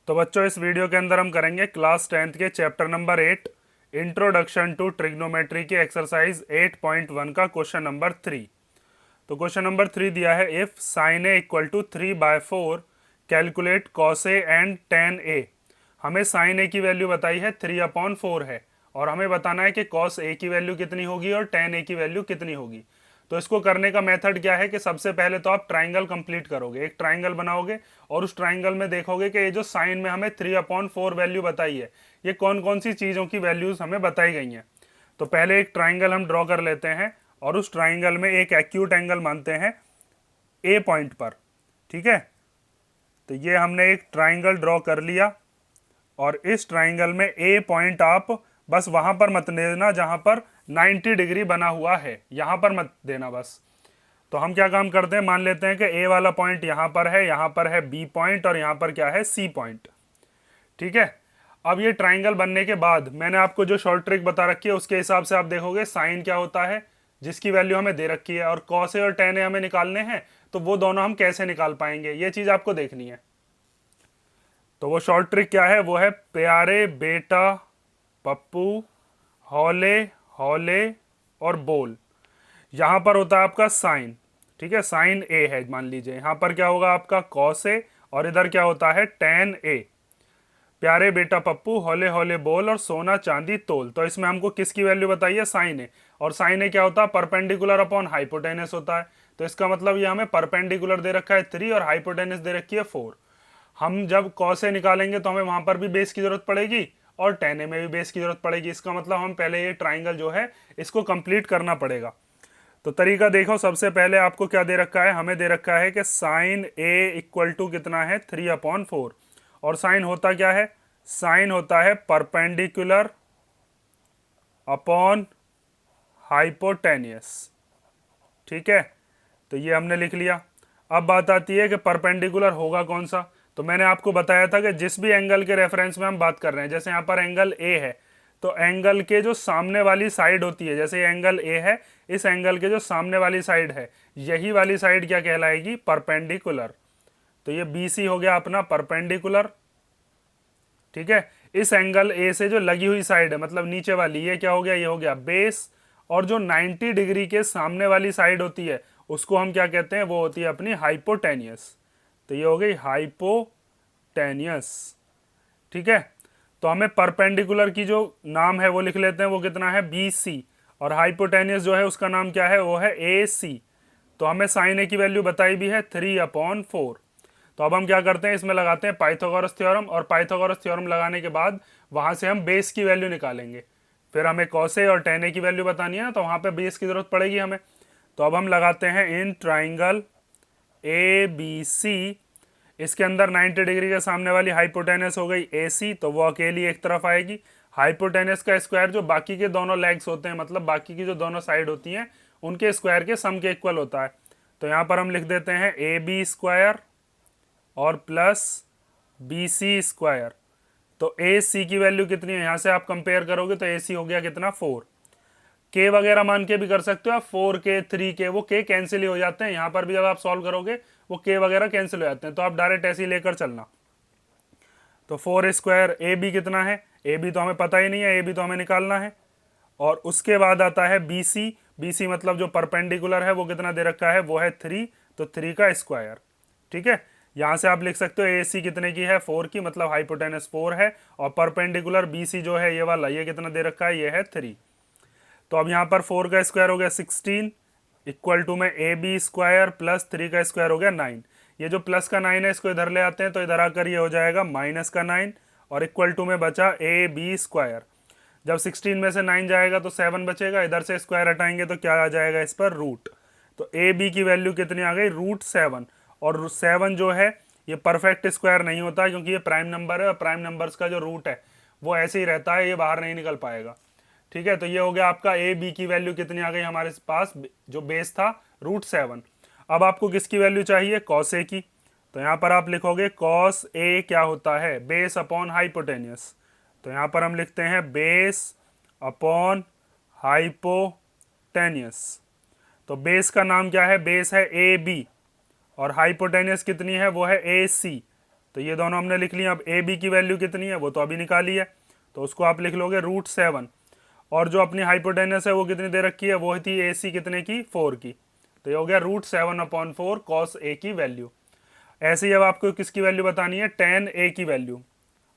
तो बच्चों इस वीडियो के अंदर हम करेंगे क्लास 10th के chapter number 8 introduction to trigonometry की एक्सरसाइज 8.1 का क्वेश्चन नंबर 3। तो क्वेश्चन नंबर 3 दिया है if sine A equal to 3/4 calculate cos A and tan A. हमें साइन ए की वैल्यू बताई है 3/4 है और हमें बताना है कि कॉस ए की वैल्यू कितनी होगी और टेन ए की वैल्यू कितनी होगी। तो इसको करने का मेथड क्या है कि सबसे पहले तो आप ट्राइंगल कंप्लीट करोगे, एक ट्राइंगल बनाओगे और उस ट्राइंगल में देखोगे कि ये जो साइन में हमें 3/4 वैल्यू बताई है ये कौन कौन सी चीज़ों की वैल्यूज हमें बताई गई हैं। तो पहले एक ट्राइंगल हम ड्रॉ कर लेते हैं और उस ट्राइंगल में एक एक्यूट एंगल मानते हैं ए पॉइंट पर। ठीक है, तो ये हमने एक ट्राइंगल ड्रॉ कर लिया और इस ट्राइंगल में ए पॉइंट आप बस वहां पर मत देना जहां पर 90 डिग्री बना हुआ है, यहां पर मत देना बस। तो हम क्या काम करते हैं, मान लेते हैं कि ए वाला पॉइंट यहां पर है बी पॉइंट और यहां पर क्या है सी पॉइंट। ठीक है, अब ये ट्राइंगल बनने के बाद मैंने आपको जो शॉर्ट ट्रिक बता रखी है उसके हिसाब से आप देखोगे साइन क्या होता है जिसकी वैल्यू हमें दे रखी है और कॉस ए और टेन ए हमें निकालने हैं, तो वो दोनों हम कैसे निकाल पाएंगे ये चीज आपको देखनी है। तो वो शॉर्ट ट्रिक क्या है, वो है प्यारे बेटा पप्पू हौले हौले और बोल। यहां पर होता है आपका साइन, ठीक है, साइन ए है मान लीजिए, यहां पर क्या होगा आपका कॉस ए और इधर क्या होता है टेन ए। प्यारे बेटा पप्पू हौले हौले बोल और सोना चांदी तोल। तो इसमें हमको किसकी वैल्यू बताई है, साइन ए। और साइन ए क्या होता है, परपेंडिकुलर अपॉन हाइपोटेनस होता है। तो इसका मतलब ये हमें परपेंडिकुलर दे रखा है 3 और हाइपोटेनस दे रखी है 4। हम जब कॉस ए निकालेंगे तो हमें वहां पर भी बेस की जरूरत पड़ेगी और टेन ए में भी बेस की जरूरत पड़ेगी। इसका मतलब हम पहले ये ट्राइंगल जो है इसको कंप्लीट करना पड़ेगा। तो तरीका देखो, सबसे पहले आपको क्या दे रखा है, हमें दे रखा है कि साइन ए इक्वल टू कितना है 3/4 और साइन होता क्या है, साइन होता है परपेंडिकुलर अपॉन हाइपोटेनियस। ठीक है, तो ये हमने लिख लिया। अब बात आती है कि परपेंडिकुलर होगा कौन सा। तो मैंने आपको बताया था कि जिस भी एंगल के रेफरेंस में हम बात कर रहे हैं, जैसे यहाँ पर एंगल ए है तो एंगल के जो सामने वाली साइड होती है, जैसे एंगल ए है इस एंगल के जो सामने वाली साइड है यही वाली साइड क्या कहलाएगी, परपेंडिकुलर। तो ये बी सी हो गया अपना परपेंडिकुलर। ठीक है, इस एंगल ए से जो लगी हुई साइड है मतलब नीचे वाली, ये क्या हो गया, ये हो गया बेस। और जो 90 डिग्री के सामने वाली साइड होती है उसको हम क्या कहते हैं, वो होती है अपनी हाइपोटेनियस। तो ये हो गई हाइपोटेनियस। ठीक है, तो हमें परपेंडिकुलर की जो नाम है वो लिख लेते हैं, वो कितना है बी सी, और हाइपोटेनियस जो है उसका नाम क्या है, वो है ए सी। तो हमें साइन ए की वैल्यू बताई भी है 3/4। तो अब हम क्या करते हैं, इसमें लगाते हैं पाइथागोरस थ्योरम और पाइथागोरस थ्योरम लगाने के बाद वहां से हम बेस की वैल्यू निकालेंगे। फिर हमें कॉस ए और टेन ए की वैल्यू बतानी है ना, तो वहां पे बेस की जरूरत पड़ेगी हमें। तो अब हम लगाते हैं in triangle A B C, इसके अंदर 90 डिग्री के सामने वाली हाइपोटेनस हो गई ए सी, तो वो अकेली एक तरफ आएगी। हाइपोटेनस का स्क्वायर जो बाकी के दोनों लेग्स होते हैं, मतलब बाकी की जो दोनों साइड होती हैं उनके स्क्वायर के सम के इक्वल होता है। तो यहाँ पर हम लिख देते हैं ए बी स्क्वायर और प्लस बी सी स्क्वायर। तो ए सी की वैल्यू कितनी है, यहाँ से आप कंपेयर करोगे तो ए सी हो गया कितना 4। के वगैरह मान के भी कर सकते हो आप, 4K 3K, वो के कैंसिल ही हो जाते हैं। यहाँ पर भी जब आप सॉल्व करोगे वो के वगैरह कैंसिल हो जाते हैं, तो आप डायरेक्ट ऐसे ही लेकर चलना। तो 4 स्क्वायर, ए बी कितना है, ए बी तो हमें पता ही नहीं है, ए बी तो हमें निकालना है। और उसके बाद आता है बी सी, बी सी मतलब जो परपेंडिकुलर है वो कितना दे रखा है, वो है 3, तो 3 का स्क्वायर। ठीक है, यहाँ से आप लिख सकते हो ए सी कितने की है 4 की, मतलब हाइपोटेनस 4 है और परपेंडिकुलर बी सी जो है ये वाला, ये कितना दे रखा है, ये है 3। तो अब यहाँ पर 4 का स्क्वायर हो गया 16 इक्वल टू में ए बी स्क्वायर प्लस 3 का स्क्वायर हो गया 9। ये जो प्लस का 9 है इसको इधर ले आते हैं तो इधर आकर ये हो जाएगा माइनस का 9 और इक्वल टू में बचा ए बी स्क्वायर। जब 16 में से 9 जाएगा तो 7 बचेगा, इधर से स्क्वायर हटाएंगे तो क्या आ जाएगा इस पर, रूट। तो ए बी की वैल्यू कितनी आ गई, √7। और 7 जो है ये परफेक्ट स्क्वायर नहीं होता क्योंकि ये प्राइम नंबर है और प्राइम नंबर्स का जो रूट है वो ऐसे ही रहता है, ये बाहर नहीं निकल पाएगा। ठीक है, तो ये हो गया आपका ए बी की वैल्यू कितनी आ गई हमारे पास, जो बेस था √7। अब आपको किसकी वैल्यू चाहिए, कॉस ए की। तो यहाँ पर आप लिखोगे कॉस ए क्या होता है, बेस अपॉन हाइपोटेनियस। तो यहाँ पर हम लिखते हैं बेस अपॉन हाइपोटेनियस। तो बेस का नाम क्या है, बेस है ए बी और हाइपोटेनियस कितनी है, वो है ए सी। तो ये दोनों हमने लिख लिया। अब ए बी की वैल्यू कितनी है वो तो अभी निकाली है, तो उसको आप लिख लोगे √7, और जो अपनी हाइपोटेनस है वो कितनी दे रखी है, वो थी ए सी कितने की, 4 की। तो ये हो गया √7/4 कॉस ए की वैल्यू। ऐसे ही अब आपको किसकी वैल्यू बतानी है, tan ए की वैल्यू।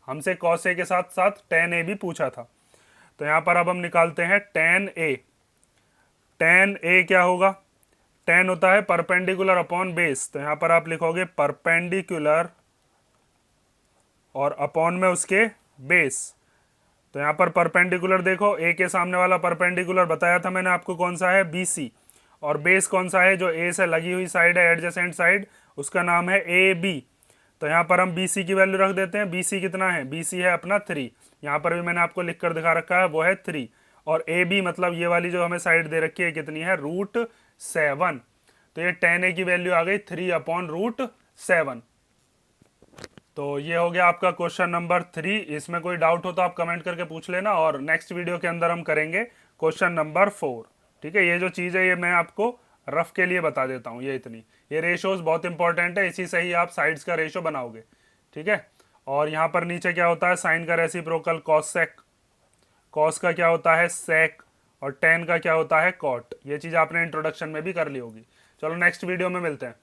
हमसे cos ए के साथ साथ tan ए भी पूछा था। तो यहाँ पर अब हम निकालते हैं tan ए। tan ए क्या होगा, tan होता है परपेंडिकुलर अपॉन बेस, तो यहाँ पर आप लिखोगे परपेंडिकुलर और अपॉन में उसके बेस। तो यहाँ पर परपेंडिकुलर देखो, ए के सामने वाला परपेंडिकुलर बताया था मैंने आपको कौन सा है, बी सी, और बेस कौन सा है, जो ए से लगी हुई साइड है, एडजेसेंट साइड, उसका नाम है ए बी। तो यहाँ पर हम बी सी की वैल्यू रख देते हैं। बी सी कितना है, बी सी है अपना 3, यहाँ पर भी मैंने आपको लिख कर दिखा रखा है, वो है 3। और ए बी मतलब ये वाली जो हमें साइड दे रखी है कितनी है, √7। तो ये tan ए की वैल्यू आ गई 3/√7। तो ये हो गया आपका क्वेश्चन नंबर 3। इसमें कोई डाउट हो तो आप कमेंट करके पूछ लेना, और नेक्स्ट वीडियो के अंदर हम करेंगे क्वेश्चन नंबर 4। ठीक है, ये जो चीज़ है ये मैं आपको रफ के लिए बता देता हूँ, ये इतनी। ये रेशोज बहुत इंपॉर्टेंट है, इसी से ही आप साइड्स का रेशो बनाओगे। ठीक है, और यहाँ पर नीचे क्या होता है, साइन का रेसिप्रोकल कॉस सेक, कॉस का क्या होता है सेक, और tan का क्या होता है कॉट। ये चीज़ आपने इंट्रोडक्शन में भी कर ली होगी। चलो नेक्स्ट वीडियो में मिलते हैं।